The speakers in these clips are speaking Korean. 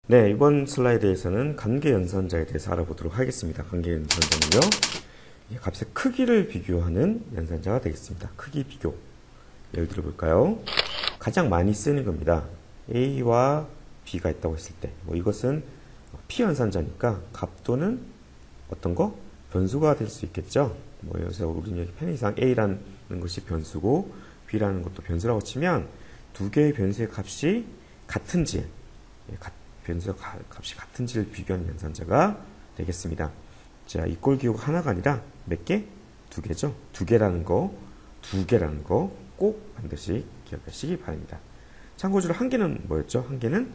네, 이번 슬라이드에서는 관계연산자에 대해서 알아보도록 하겠습니다. 관계연산자는요, 값의 크기를 비교하는 연산자가 되겠습니다. 크기 비교. 예를 들어 볼까요? 가장 많이 쓰는 겁니다. A와 B가 있다고 했을 때, 이것은 P연산자니까 값 또는 어떤 거? 변수가 될 수 있겠죠? 여기서 우리는 여기 편의상 A라는 것이 변수고 B라는 것도 변수라고 치면 두 개의 변수의 값이 같은지, 변수의 값이 같은지를 비교하는 연산자가 되겠습니다. 자, 이 꼴 기호가 하나가 아니라 몇 개? 두 개죠. 두 개라는 거 꼭 반드시 기억하시기 바랍니다. 참고적으로 한 개는 뭐였죠? 한 개는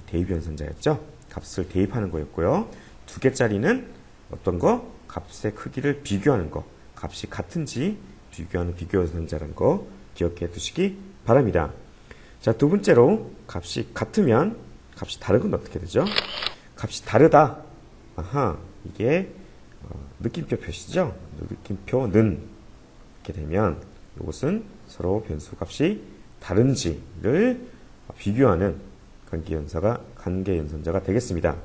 대입 연산자였죠. 값을 대입하는 거였고요. 두 개짜리는 어떤 거? 값의 크기를 비교하는 거. 값이 같은지 비교하는 비교 연산자라는 거 기억해 두시기 바랍니다. 자, 두 번째로 값이 같으면 값이 다른 건 어떻게 되죠? 값이 다르다. 이게 느낌표 표시죠? 느낌표는 이렇게 되면 이것은 서로 변수 값이 다른지를 비교하는 관계연산자가 되겠습니다.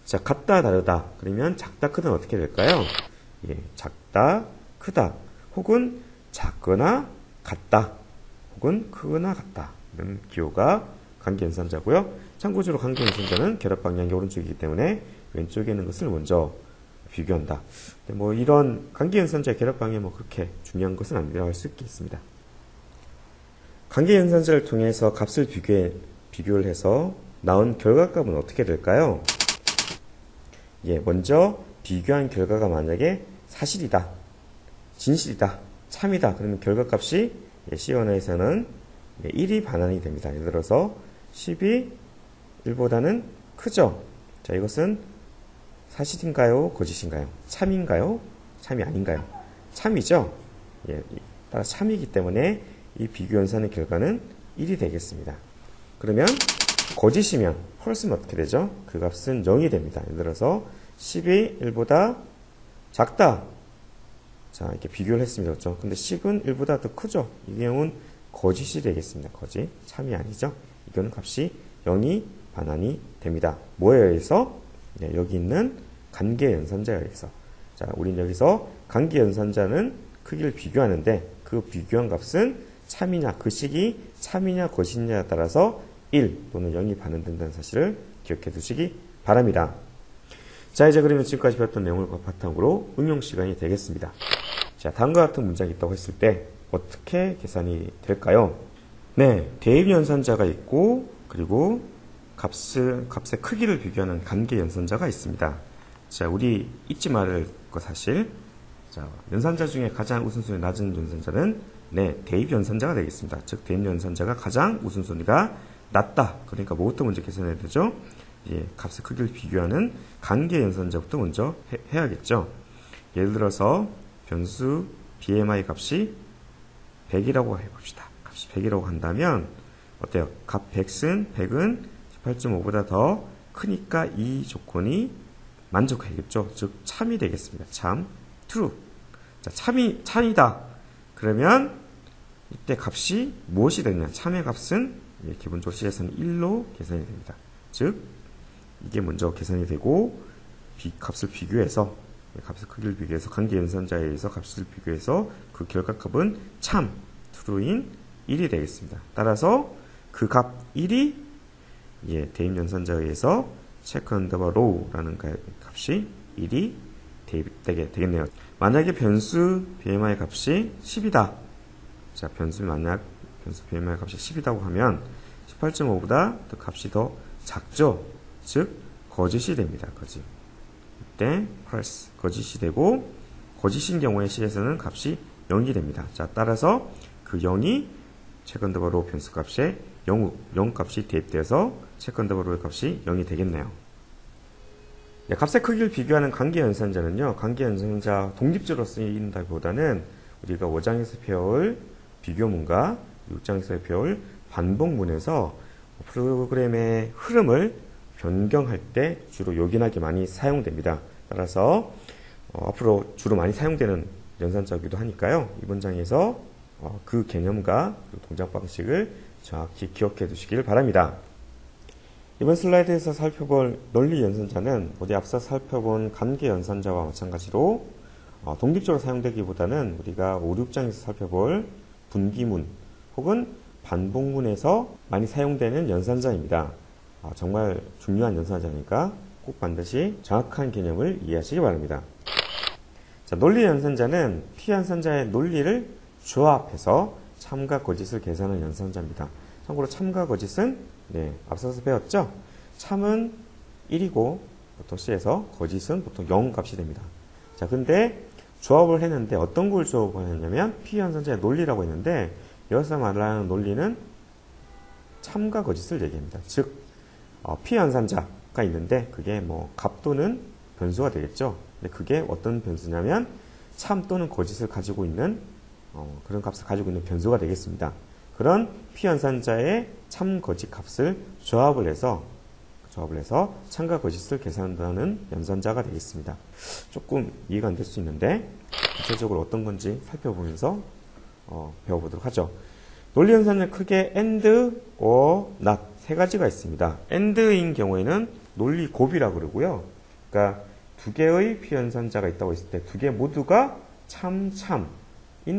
자, 같다, 다르다. 그러면 작다, 크다는 어떻게 될까요? 작다, 크다. 혹은 작거나 같다. 혹은 크거나 같다. 이런 기호가 관계연산자고요. 참고적으로 관계연산자는 결합 방향이 오른쪽이기 때문에 왼쪽에 있는 것을 먼저 비교한다. 이런 관계연산자의 결합 방향이 그렇게 중요한 것은 아니라고 할 수 있겠습니다. 관계연산자를 통해서 값을 비교를 해서 나온 결과값은 어떻게 될까요? 먼저 비교한 결과가 만약에 사실이다, 진실이다, 참이다. 그러면 결과값이 C 언어에서는 1이 반환이 됩니다. 예를 들어서 10이 1보다는 크죠? 자, 이것은 사실인가요? 거짓인가요? 참인가요? 참이 아닌가요? 참이죠? 따라 참이기 때문에 이 비교 연산의 결과는 1이 되겠습니다. 그러면 거짓이면 펄스는 어떻게 되죠? 그 값은 0이 됩니다. 예를 들어서 10이 1보다 작다. 자, 이렇게 비교를 했습니다. 그렇죠? 근데 10은 1보다 더 크죠? 이 경우는 거짓이 되겠습니다. 거짓. 참이 아니죠? 이거는 값이 0이 반환이 됩니다. 뭐에 의해서? 여기 있는 관계연산자에 의해서. 자, 우린 여기서 관계연산자는 크기를 비교하는데 그 비교한 값은 참이냐, 그 식이 참이냐, 거짓이냐에 따라서 1 또는 0이 반환된다는 사실을 기억해 두시기 바랍니다. 자, 이제 그러면 지금까지 배웠던 내용을 바탕으로 응용 시간이 되겠습니다. 자, 다음과 같은 문장이 있다고 했을 때 어떻게 계산이 될까요? 네, 대입 연산자가 있고 그리고 값의 크기를 비교하는 관계 연산자가 있습니다. 자, 우리 잊지 말을 것 사실. 자, 연산자 중에 가장 우선순위 낮은 연산자는 대입 연산자가 되겠습니다. 즉, 대입 연산자가 가장 우선순위가 낮다. 그러니까 뭐부터 먼저 계산해야 되죠? 값의 크기를 비교하는 관계 연산자부터 먼저 해야겠죠. 예를 들어서 변수 BMI 값이 100이라고 해봅시다. 값이 100이라고 한다면 어때요? 값 100은 18.5보다 더 크니까 이 조건이 만족하겠죠. 즉 참이 되겠습니다. 참, true. 자, 참이다. 그러면 이때 값이 무엇이 되느냐? 참의 값은 기본적으로 C에서는 1로 계산이 됩니다. 즉 이게 먼저 계산이 되고 값을 비교해서 값의 크기를 비교해서 관계연산자에 의해서 값을 비교해서 그 결과값은 참, true인 1이 되겠습니다. 따라서 그 값 1이 대입 연산자에 의해서 check underbar row라는 값이 1이 대입되게 되겠네요. 만약에 변수 BMI 값이 10이다. 자, 변수 BMI 값이 10이라고 하면 18.5보다 더 값이 더 작죠. 즉 거짓이 됩니다. 거짓. 이때 false 거짓이 되고 거짓인 경우에 C에서는 값이 0이 됩니다. 자, 따라서 그 0이 check underbar row 변수 값에 0 값이 대입되어서 check underbar row의 값이 0이 되겠네요. 값의 크기를 비교하는 관계연산자는요, 관계연산자 독립적으로 쓰인다기보다는 우리가 5장에서 배울 비교문과 6장에서 배울 반복문에서 프로그램의 흐름을 변경할 때 주로 요긴하게 많이 사용됩니다. 따라서 앞으로 주로 많이 사용되는 연산자이기도 하니까요. 이번 장에서 그 개념과 그 동작 방식을 정확히 기억해 두시길 바랍니다. 이번 슬라이드에서 살펴볼 논리 연산자는 어디 앞서 살펴본 관계 연산자와 마찬가지로 독립적으로 사용되기보다는 우리가 5, 6장에서 살펴볼 분기문 혹은 반복문에서 많이 사용되는 연산자입니다. 정말 중요한 연산자니까 꼭 반드시 정확한 개념을 이해하시기 바랍니다. 자, 논리 연산자는 피연산자의 논리를 조합해서 참과 거짓을 계산하는 연산자입니다. 참고로 참과 거짓은 앞서서 배웠죠? 참은 1이고 보통 C에서 거짓은 보통 0 값이 됩니다. 자, 근데 조합을 했는데 어떤 걸 조합을 했냐면 피연산자의 논리라고 했는데 여기서 말하는 논리는 참과 거짓을 얘기합니다. 즉 피연산자가 있는데 그게 뭐 값 또는 변수가 되겠죠. 근데 그게 어떤 변수냐면 참 또는 거짓을 가지고 있는 그런 값을 가지고 있는 변수가 되겠습니다. 그런 피연산자의 참, 거짓 값을 조합을 해서 참과 거짓을 계산한다는 연산자가 되겠습니다. 조금 이해가 안 될 수 있는데 구체적으로 어떤 건지 살펴보면서 배워보도록 하죠. 논리 연산은 크게 and, or, not 세 가지가 있습니다. and인 경우에는 논리 곱이라고 그러고요. 그러니까 두 개의 피연산자가 있다고 했을 때 두 개 모두가 참인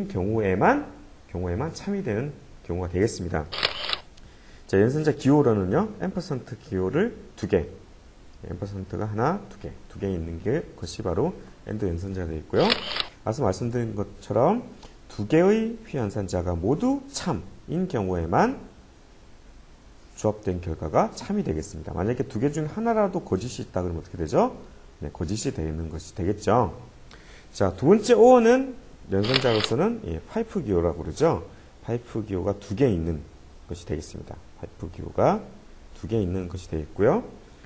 경우에만 참이 되는 경우가 되겠습니다. 자, 연산자 기호로는요, 앰퍼센트 기호를 두 개, 앰퍼센트가 하나, 두 개 있는 게 것이 바로 and 연산자가 되겠고요. 앞서 말씀드린 것처럼 두 개의 피연산자가 모두 참인 경우에만 조합된 결과가 참이 되겠습니다. 만약에 두 개 중 하나라도 거짓이 있다 그러면 어떻게 되죠? 네, 거짓이 되는 것이 되겠죠. 자, 두 번째 O는 연산자로서는 파이프 기호라고 그러죠. 파이프 기호가 두 개 있는 것이 되겠습니다. 파이프 기호가 두 개 있는 것이 되겠고요.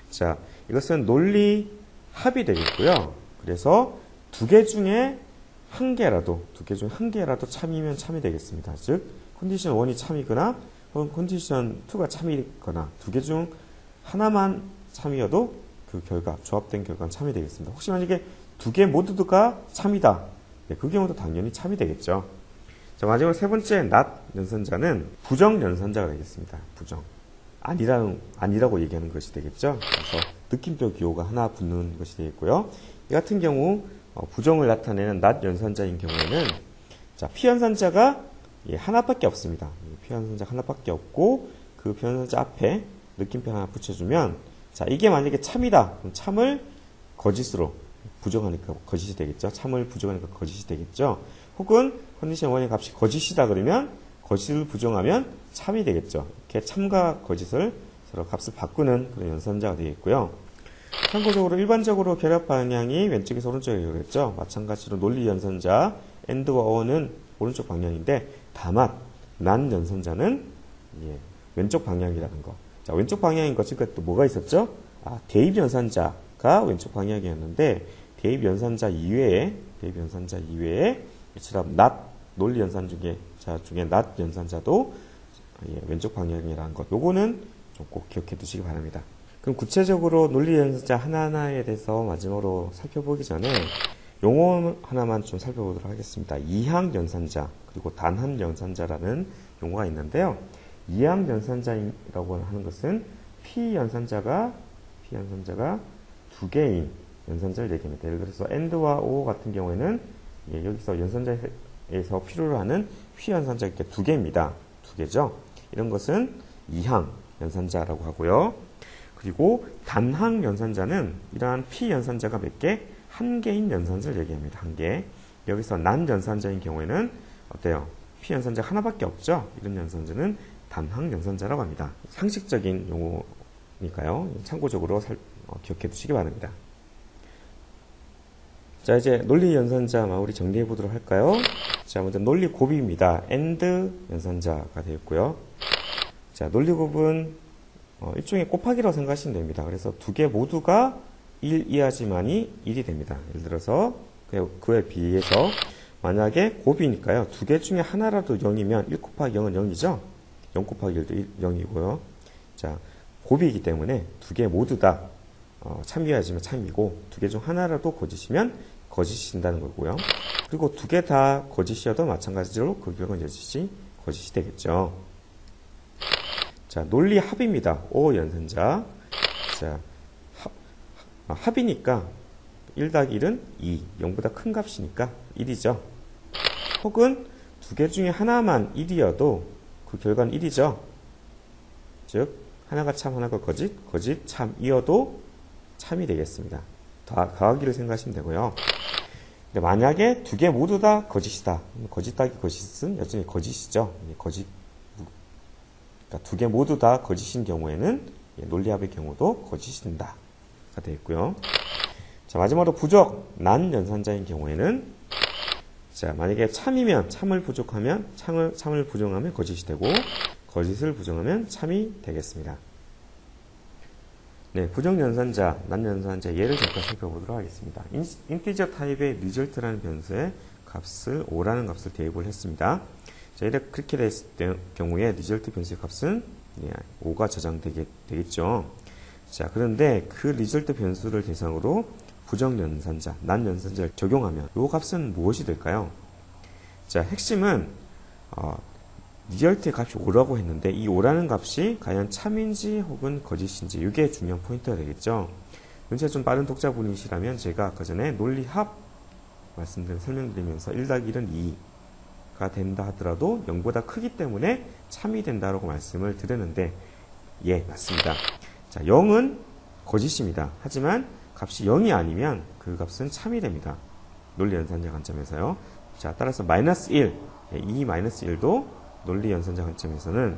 자, 이것은 논리 합이 되겠고요. 그래서 두 개 중에 한 개라도 참이면 참이 되겠습니다. 즉, 컨디션 1이 참이거나 혹은 컨디션 2가 참이거나 두 개 중 하나만 참이어도 그 결과, 조합된 결과는 참이 되겠습니다. 혹시 만약에 두 개 모두가 참이다. 네, 그 경우도 당연히 참이 되겠죠. 자, 마지막으로 세 번째 not 연산자는 부정 연산자가 되겠습니다. 부정. 아니라고 얘기하는 것이 되겠죠. 그래서 느낌표 기호가 하나 붙는 것이 되겠고요. 이 같은 경우 부정을 나타내는 not 연산자인 경우에는 자, 피연산자가 하나밖에 없습니다. 피연산자가 하나밖에 없고 그 피연산자 앞에 느낌표 하나 붙여주면 자, 이게 만약에 참이다. 그럼 참을 거짓으로 부정하니까 거짓이 되겠죠. 참을 부정하니까 거짓이 되겠죠. 혹은 컨디션 1의 값이 거짓이다 그러면 거짓을 부정하면 참이 되겠죠. 이렇게 참과 거짓을 서로 값을 바꾸는 그런 연산자가 되겠고요. 참고적으로 일반적으로 결합 방향이 왼쪽에서 오른쪽에 그랬죠. 마찬가지로 논리 연산자 and와 or는 오른쪽 방향인데 다만 난 연산자는 왼쪽 방향이라는 거. 자, 왼쪽 방향인 것 지금까지 또 뭐가 있었죠? 대입 연산자가 왼쪽 방향이었는데 대입 연산자 이외에 이처럼 not 논리 연산 중에 not 연산자도 왼쪽 방향이라는 것. 요거는 좀 꼭 기억해 두시기 바랍니다. 그럼 구체적으로 논리 연산자 하나하나에 대해서 마지막으로 살펴보기 전에 용어 하나만 좀 살펴보도록 하겠습니다. 이항 연산자 그리고 단합 연산자라는 용어가 있는데요. 이항 연산자라고 하는 것은 P 연산자가 두 개인 연산자를 얘기합니다. 예를 들어서 and와 o 같은 경우에는 여기서 연산자에서 필요로 하는 P 연산자가 이렇게 두 개입니다. 두 개죠. 이런 것은 이항 연산자라고 하고요. 그리고 단항 연산자는 이러한 P 연산자가 몇 개? 한 개인 연산자를 얘기합니다. 한 개. 여기서 난 연산자인 경우에는 어때요? P 연산자 하나밖에 없죠? 이런 연산자는 단항 연산자라고 합니다. 상식적인 용어니까요. 참고적으로 기억해 두시기 바랍니다. 자, 이제 논리 연산자 마무리 정리해 보도록 할까요? 자, 먼저 논리 곱입니다. and 연산자가 되었고요. 자, 논리 곱은 일종의 곱하기라고 생각하시면 됩니다. 그래서 두 개 모두가 1 이하지만이 1이 됩니다. 예를 들어서 그에 비해서 만약에 곱이니까요. 두 개 중에 하나라도 0이면 1 곱하기 0은 0이죠. 0 곱하기 1도 0이고요. 자, 곱이기 때문에 두 개 모두 다 참이하지만 참이고 두 개 중 하나라도 거짓이면 거짓이신다는 거고요. 그리고 두 개 다 거짓이어도 마찬가지로 그 결과는 거짓이 되겠죠. 자, 논리 합입니다. O 연산자. 자, 합이니까 1 더하기 1은 2, 0보다 큰 값이니까 1이죠. 혹은 두 개 중에 하나만 1이어도 그 결과는 1이죠. 즉 하나가 참, 하나가 거짓, 거짓, 참이어도 참이 되겠습니다. 더하기를 생각하시면 되고요. 근데 만약에 두 개 모두 다 거짓이다. 거짓 더하기 거짓은 여전히 거짓이죠. 그러니까 두 개 모두 다 거짓인 경우에는 논리합의 경우도 거짓이 된다가 되겠고요. 자, 마지막으로 부족, 난 연산자인 경우에는 자, 만약에 참이면 참을 부족하면 참을 부정하면 거짓이 되고 거짓을 부정하면 참이 되겠습니다. 네, 부정연산자, 난연산자 예를 잠깐 살펴보도록 하겠습니다. 인티저 타입의 result라는 변수에 값을 5라는 값을 대입을 했습니다. 자, 이렇게 그렇게 됐을 경우에 result 변수의 값은 5가 저장되겠죠. 자, 그런데 그 result 변수를 대상으로 부정연산자, 난연산자를 적용하면 이 값은 무엇이 될까요? 자, 핵심은 리얼트의 값이 5라고 했는데 이 5라는 값이 과연 참인지 혹은 거짓인지 이게 중요한 포인트가 되겠죠. 문제가 좀 빠른 독자분이시라면 제가 아까 전에 논리합 설명드리면서 1 더하기 1은 2가 된다 하더라도 0보다 크기 때문에 참이 된다라고 말씀을 드렸는데 예, 맞습니다. 자, 0은 거짓입니다. 하지만 값이 0이 아니면 그 값은 참이 됩니다. 논리 연산자 관점에서요. 자, 따라서 마이너스 1, 2 마이너스 1도 논리 연산자 관점에서는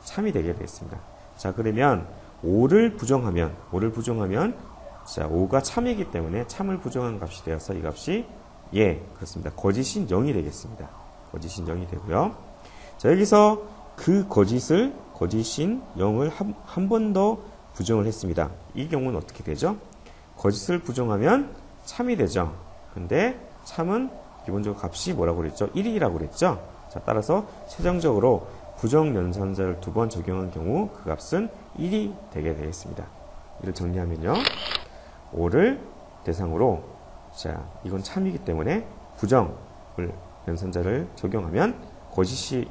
참이 되게 되겠습니다. 자, 그러면 5를 부정하면 자, 5가 참이기 때문에 참을 부정한 값이 되어서 이 값이 예, 그렇습니다. 거짓인 0이 되겠습니다. 거짓인 0이 되고요. 자, 여기서 그 거짓인 0을 한 번 더 부정을 했습니다. 이 경우는 어떻게 되죠? 거짓을 부정하면 참이 되죠. 근데 참은 기본적으로 값이 뭐라고 그랬죠? 1이라고 그랬죠? 자, 따라서 최종적으로 부정연산자를 2번 적용한 경우 그 값은 1이 되게 되겠습니다. 이를 정리하면요. 5를 대상으로 자, 이건 참이기 때문에 부정을 연산자를 적용하면 거짓인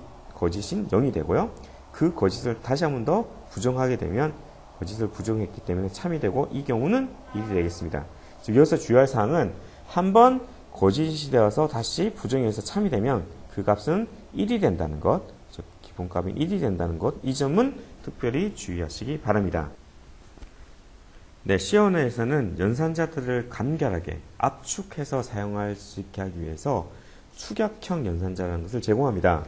0이 되고요. 그 거짓을 다시 한 번 더 부정하게 되면 거짓을 부정했기 때문에 참이 되고 이 경우는 1이 되겠습니다. 즉 여기서 주의할 사항은 한번 거짓이 되어서 다시 부정해서 참이 되면 그 값은 1이 된다는 것, 즉 기본값이 1이 된다는 것, 이 점은 특별히 주의하시기 바랍니다. 네, C 언어에서는 연산자들을 간결하게 압축해서 사용할 수 있게 하기 위해서 축약형 연산자라는 것을 제공합니다.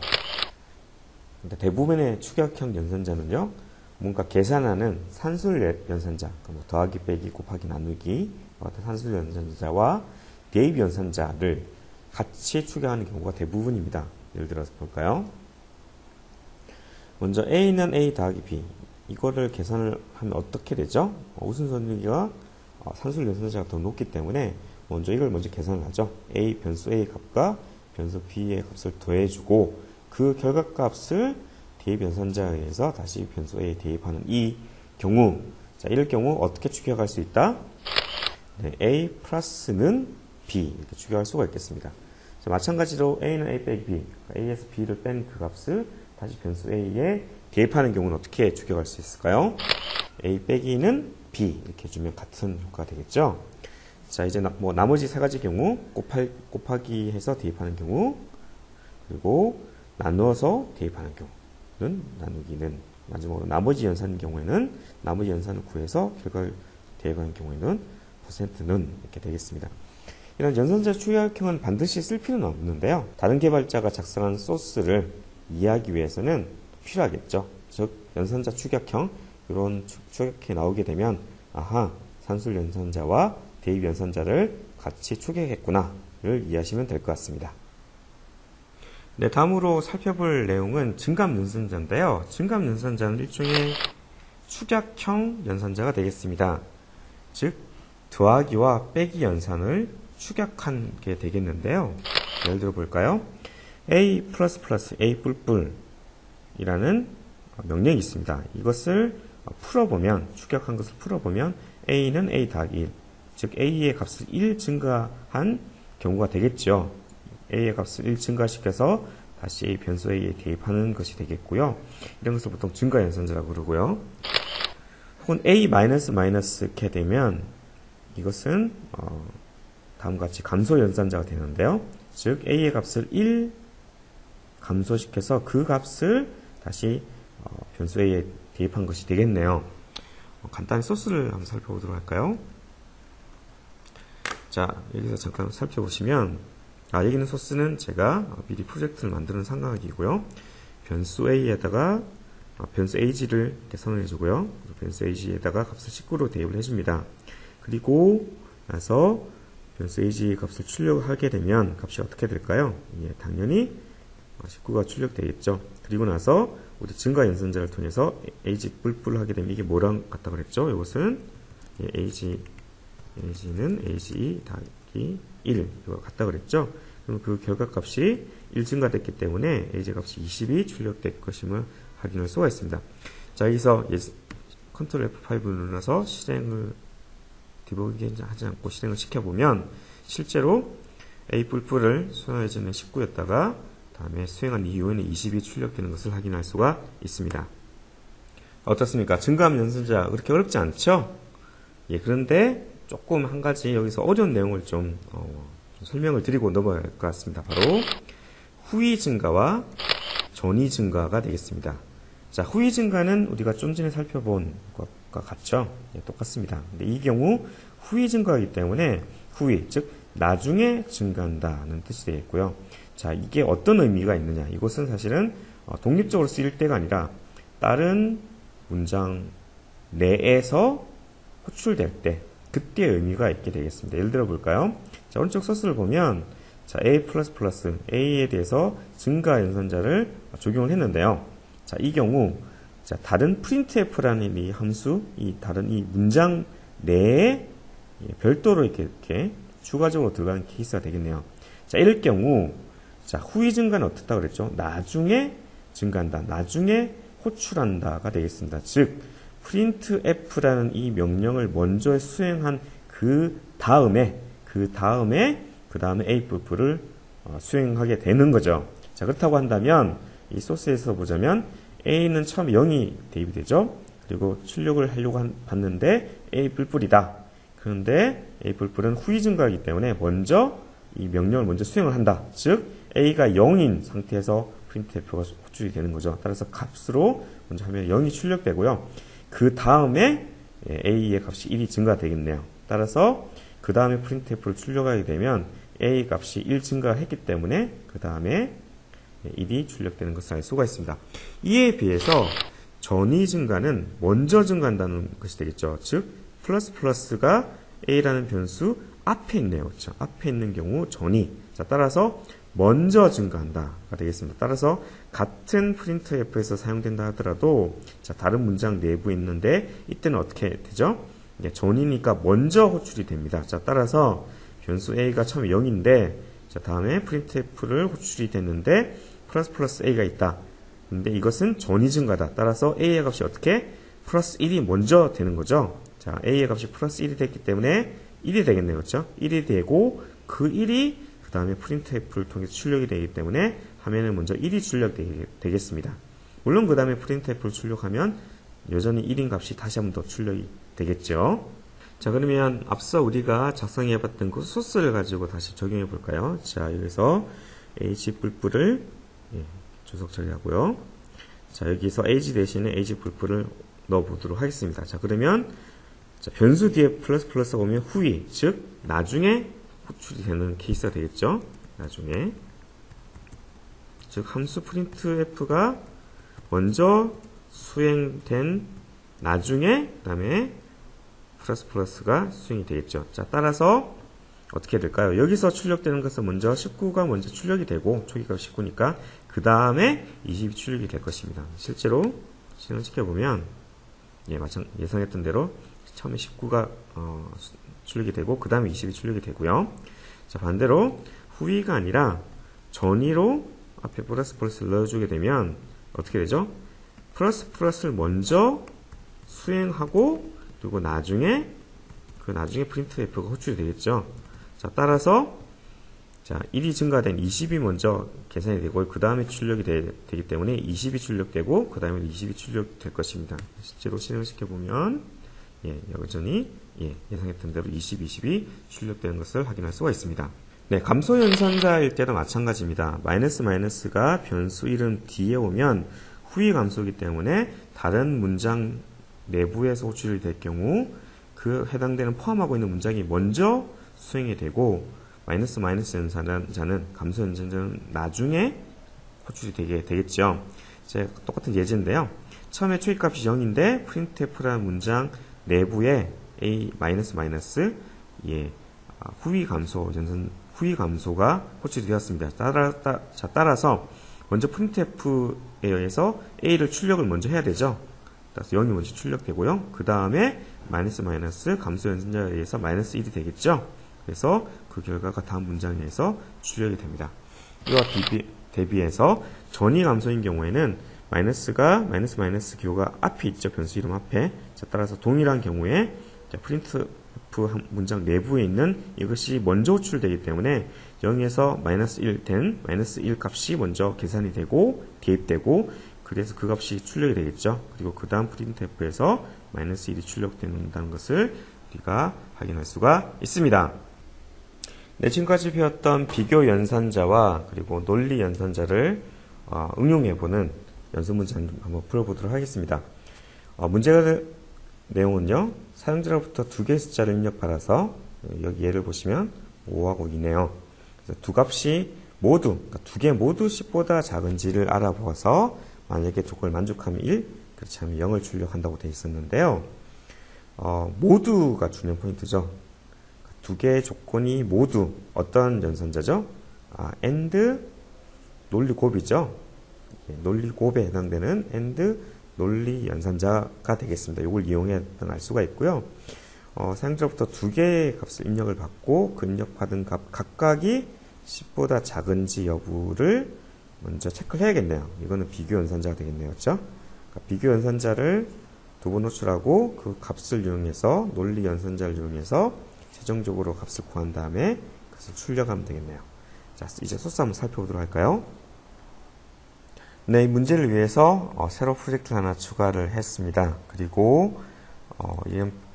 대부분의 축약형 연산자는요, 뭔가 계산하는 산술 연산자, 그러니까 더하기, 빼기, 곱하기, 나누기 같은 산술 연산자와 대입 연산자를 같이 추가하는 경우가 대부분입니다. 예를 들어서 볼까요? 먼저 A는 A 더하기 B. 이거를 계산을 하면 어떻게 되죠? 우선순위가 산술 연산자가 더 높기 때문에 이걸 먼저 계산을 하죠. A, 변수 A 값과 변수 B의 값을 더해주고 그 결과값을 대입 연산자에 의해서 다시 변수 A에 대입하는 이 경우, 자, 이럴 경우 어떻게 추격할 수 있다? 네, A 플러스는 B 이렇게 추격할 수가 있겠습니다. 자, 마찬가지로 A는 A 빼기 B, A에서 B를 뺀 그 값을 다시 변수 A에 대입하는 경우는 어떻게 추격할 수 있을까요? A 빼기는 B 이렇게 해주면 같은 효과가 되겠죠. 자, 이제 나머지 세 가지 경우 곱하기 해서 대입하는 경우, 그리고 나누어서 대입하는 경우는 나누기는, 마지막으로 나머지 연산인 경우에는 나머지 연산을 구해서 결과를 대입하는 경우에는 %는 이렇게 되겠습니다. 이런 연산자 추격형은 반드시 쓸 필요는 없는데요. 다른 개발자가 작성한 소스를 이해하기 위해서는 필요하겠죠. 즉 연산자 추격형, 이런 추격형이 나오게 되면 아하, 산술 연산자와 대입 연산자를 같이 추격했구나를 이해하시면 될 것 같습니다. 네, 다음으로 살펴볼 내용은 증감 연산자인데요. 증감 연산자는 일종의 축약형 연산자가 되겠습니다. 즉 더하기와 빼기 연산을 축약한 게 되겠는데요. 예를 들어 볼까요? A 플러스 플러스 A 뿔뿔 이라는 명령이 있습니다. 이것을 풀어보면, 축약한 것을 풀어보면 A는 A 더하기 1, 즉 A의 값을 1 증가한 경우가 되겠죠. A의 값을 1 증가시켜서 다시 변수 A에 대입하는 것이 되겠고요. 이런 것을 보통 증가 연산자라고 그러고요. 혹은 A 마이너스 마이너스 이렇게 되면 이것은 다음과 같이 감소 연산자가 되는데요. 즉 A의 값을 1 감소시켜서 그 값을 다시 변수 A에 대입한 것이 되겠네요. 간단히 소스를 한번 살펴보도록 할까요? 자, 여기서 잠깐 살펴보시면 여기는 소스는 제가 미리 프로젝트를 만드는 삼각이고요. 변수 A에다가 변수 AG를 이렇게 선언해 주고요. 변수 AG에다가 값을 19로 대입을 해줍니다. 그리고 나서 변수 AG 값을 출력하게 되면 값이 어떻게 될까요? 예, 당연히 19가 출력되겠죠. 그리고 나서 우리 증가 연산자를 통해서 AG 뿔뿔 하게 되면 이게 뭐랑 같다 그랬죠? 이것은 AG는 AG 더하기 1 이거 같다 그랬죠? 그럼 그 결과값이 1 증가됐기 때문에 AG 값이 20이 출력될 것임을 확인할 수가 있습니다. 자, 여기서 컨트롤 F5를 눌러서 실행을 디버깅 하지 않고 실행을 시켜보면 실제로 A 뿔뿔을 수행해주는 19였다가 다음에 수행한 이후에는 20이 출력되는 것을 확인할 수가 있습니다. 어떻습니까? 증가함 연산자 그렇게 어렵지 않죠? 예, 그런데 조금 한 가지 여기서 어려운 내용을 좀 설명을 드리고 넘어갈 것 같습니다. 바로 후위 증가와 전위 증가가 되겠습니다. 자, 후위 증가는 우리가 좀 전에 살펴본 것과 같죠? 예, 똑같습니다. 근데 이 경우 후위 증가이기 때문에 후위, 즉 나중에 증가한다는 뜻이 되겠고요. 자, 이게 어떤 의미가 있느냐? 이것은 사실은 독립적으로 쓰일 때가 아니라 다른 문장 내에서 호출될 때 그때 의미가 있게 되겠습니다. 예를 들어 볼까요? 자, 오른쪽 소스를 보면 자, A++ A에 대해서 증가 연산자를 적용을 했는데요. 자, 이 경우 자, 다른 printf라는 이 함수, 이 다른 이 문장 내에 별도로 이렇게 추가적으로 들어가는 케이스가 되겠네요. 자, 이럴 경우 자, 후위 증가는 어떻다 그랬죠? 나중에 증가한다, 나중에 호출한다가 되겠습니다. 즉 printf라는 이 명령을 먼저 수행한 그 다음에 그 다음에 A 뿔뿔을 수행하게 되는 거죠. 자, 그렇다고 한다면 이 소스에서 보자면 A는 처음 0이 대입이 되죠. 그리고 출력을 하려고 봤는데 A 뿔뿔이다. 그런데 A 뿔뿔은 후위 증가이기 때문에 먼저 이 명령을 먼저 수행을 한다. 즉 A가 0인 상태에서 printf가 호출이 되는 거죠. 따라서 값으로 먼저 하면 0이 출력되고요. 그 다음에 A의 값이 1이 증가되겠네요. 따라서 그 다음에 printf를 출력하게 되면 A 값이 1 증가했기 때문에 그 다음에 1이 출력되는 것을 알 수가 있습니다. 이에 비해서 전위 증가는 먼저 증가한다는 것이 되겠죠. 즉 플러스가 A라는 변수 앞에 있네요. 그렇죠? 앞에 있는 경우 전위. 자, 따라서 먼저 증가한다가 되겠습니다. 따라서 같은 printf에서 사용된다 하더라도 자, 다른 문장 내부에 있는데 이때는 어떻게 되죠? 전이니까 먼저 호출이 됩니다. 자, 따라서 변수 A가 처음에 0인데 자, 다음에 printf를 호출이 됐는데 플러스 A가 있다. 근데 이것은 전위 증가다. 따라서 A의 값이 어떻게? 플러스 1이 먼저 되는 거죠. 자, A의 값이 플러스 1이 됐기 때문에 1이 되겠네요. 그렇죠? 1이 되고 그 1이 그 다음에 printf를 통해서 출력이 되기 때문에 화면에 먼저 1이 출력되겠습니다. 물론 그 다음에 printf를 출력하면 여전히 1인 값이 다시 한 번 더 출력이 되겠죠. 자, 그러면 앞서 우리가 작성해 봤던 그 소스를 가지고 다시 적용해 볼까요? 자, 여기서 AG 뿔뿔을 주석 처리하고요. 자, 여기서 AG 대신에 AG 뿔뿔을 넣어 보도록 하겠습니다. 자, 그러면 자, 변수 뒤에 플러스가 오면 후위, 즉 나중에 호출이 되는 케이스가 되겠죠. 나중에. 즉 함수 printf가 먼저 수행된 나중에 그 다음에 플러스가 수행이 되겠죠. 자, 따라서 어떻게 될까요? 여기서 출력되는 것은 먼저 19가 먼저 출력이 되고 초기값 19니까 그 다음에 20이 출력이 될 것입니다. 실제로 실행을 시켜보면 예상했던 대로 처음에 19가 출력이 되고 그 다음에 20이 출력이 되고요. 자, 반대로 후위가 아니라 전위로 앞에 플러스를 넣어주게 되면 어떻게 되죠? 플러스를 먼저 수행하고 그리고 나중에 printf가 호출이 되겠죠. 자, 따라서 자, 1이 증가된 20이 먼저 계산이 되고 그 다음에 출력이 되기 때문에 20이 출력되고 그 다음에 20이 출력될 것입니다. 실제로 실행을 시켜보면 여전히 예상했던 대로 20이 출력되는 것을 확인할 수가 있습니다. 네, 감소 연산자일 때도 마찬가지입니다. 마이너스가 변수 이름 뒤에 오면 후위 감소이기 때문에 다른 문장 내부에서 호출이 될 경우 그 해당되는 포함하고 있는 문장이 먼저 수행이 되고 마이너스 연산자는 감소 연산자는 나중에 호출이 되겠죠. 똑같은 예제인데요. 처음에 초기값이 0인데 printf라는 문장 내부에 a 후위 감소가 호출이 되었습니다. 따라서 먼저 printf에 의해서 a를 출력을 먼저 해야 되죠. 따라서 0이 먼저 출력되고요. 그 다음에 마이너스 감소 연산자에 의해서 마이너스 1이 되겠죠. 그래서 그 결과가 다음 문장에 의해서 출력이 됩니다. 이와 대비해서 전위 감소인 경우에는 마이너스 기호가 앞에 있죠. 변수 이름 앞에. 따라서 동일한 경우에 printf 문장 내부에 있는 이것이 먼저 호출되기 때문에 0에서 마이너스 1 된 마이너스 1 값이 먼저 계산이 되고 대입되고 그래서 그 값이 출력이 되겠죠. 그리고 그 다음 printf에서 마이너스 1이 출력된다는 것을 우리가 확인할 수가 있습니다. 네, 지금까지 배웠던 비교 연산자와 그리고 논리 연산자를 응용해보는 연습 문제 한번 풀어보도록 하겠습니다. 문제의 내용은요, 사용자로부터 두 개의 숫자를 입력받아서 여기 예를 보시면 5하고 2네요. 그래서 두 값이 모두, 그러니까 두 개 모두 10보다 작은지를 알아보아서 만약에 조건을 만족하면 1, 그렇지 않으면 0을 출력한다고 되어 있었는데요. 모두가 중요한 포인트죠. 두 개의 조건이 모두 어떤 연산자죠? AND 논리 곱이죠. 논리 곱에 해당되는 AND 논리 연산자가 되겠습니다. 이걸 이용해 알 수가 있고요. 사용자로부터 두 개의 값을 입력을 받고 그 입력받은 값 각각이 10보다 작은지 여부를 먼저 체크를 해야겠네요. 이거는 비교 연산자가 되겠네요. 그렇죠? 그러니까 비교 연산자를 두 번 호출하고 그 값을 이용해서 논리 연산자를 이용해서 최종적으로 값을 구한 다음에 그것을 출력하면 되겠네요. 자, 이제 소스 한번 살펴보도록 할까요? 네, 이 문제를 위해서 새로 프로젝트를 하나 추가를 했습니다. 그리고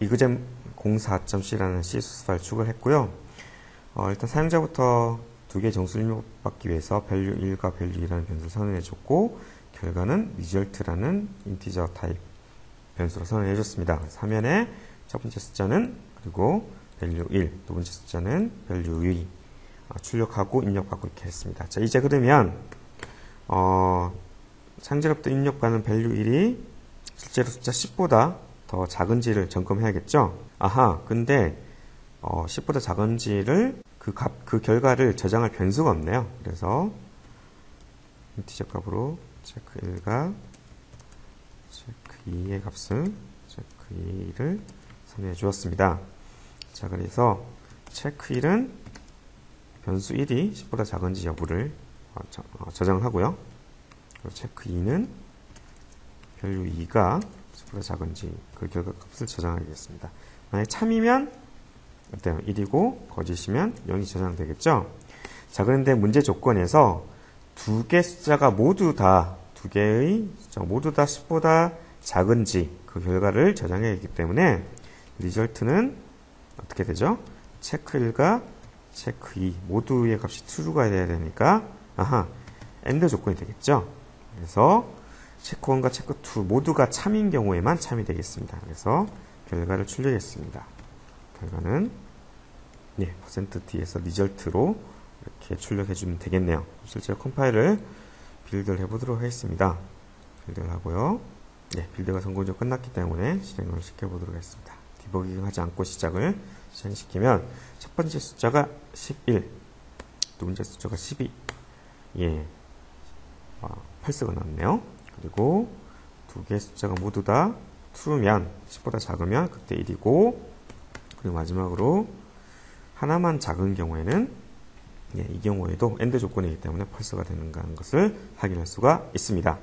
이그잼 04.c라는 C 소스 파일 추가를 했고요. 일단 사용자부터 두 개의 정수를 입력받기 위해서 value1과 value2라는 변수를 선언해 줬고 결과는 result라는 인티저 타입 변수로 선언해 줬습니다. 화면에 첫 번째 숫자는 그리고 value 1, 두 번째 숫자는 value 2 출력하고 입력받고 이렇게 했습니다. 자, 이제 그러면 사용자로부터 입력받는 value 1이 실제로 숫자 10보다 더 작은지를 점검해야겠죠? 근데 10보다 작은지를 그 결과를 저장할 변수가 없네요. 그래서 인티저 값으로 체크 1과 체크 2의 값은 체크 2를 선언해 주었습니다. 자, 그래서 체크 1은 변수 1이 10보다 작은지 여부를 저장을 하고요. 그리고 체크 2는 value 2가 10보다 작은지 그 결과 값을 저장하겠습니다. 만약에 참이면 어때요? 1이고 거짓이면 0이 저장되겠죠? 자, 그런데 문제 조건에서 두 개 숫자가 모두 다, 두 개의 숫자가 모두 다 10보다 작은지 그 결과를 저장해야 하기 때문에 리절트는 어떻게 되죠? 체크 1과 체크 2 모두의 값이 true가 돼야 되니까 AND 조건이 되겠죠? 그래서 체크 1과 체크 2 모두가 참인 경우에만 참이 되겠습니다. 그래서 결과를 출력했습니다. 결과는 %D에서 리절트로 이렇게 출력해주면 되겠네요. 실제로 컴파일을 빌드를 해보도록 하겠습니다. 빌드를 하고요. 빌드가 성공적으로 끝났기 때문에 실행을 시켜보도록 하겠습니다. 디버깅 하지 않고 시작을 실행시키면 첫 번째 숫자가 11, 두 번째 숫자가 12, false가 나왔네요. 그리고 두 개의 숫자가 모두 다 true면 10보다 작으면 그때 1이고 그리고 마지막으로 하나만 작은 경우에는 이 경우에도 AND 조건이기 때문에 false가 되는 것을 확인할 수가 있습니다.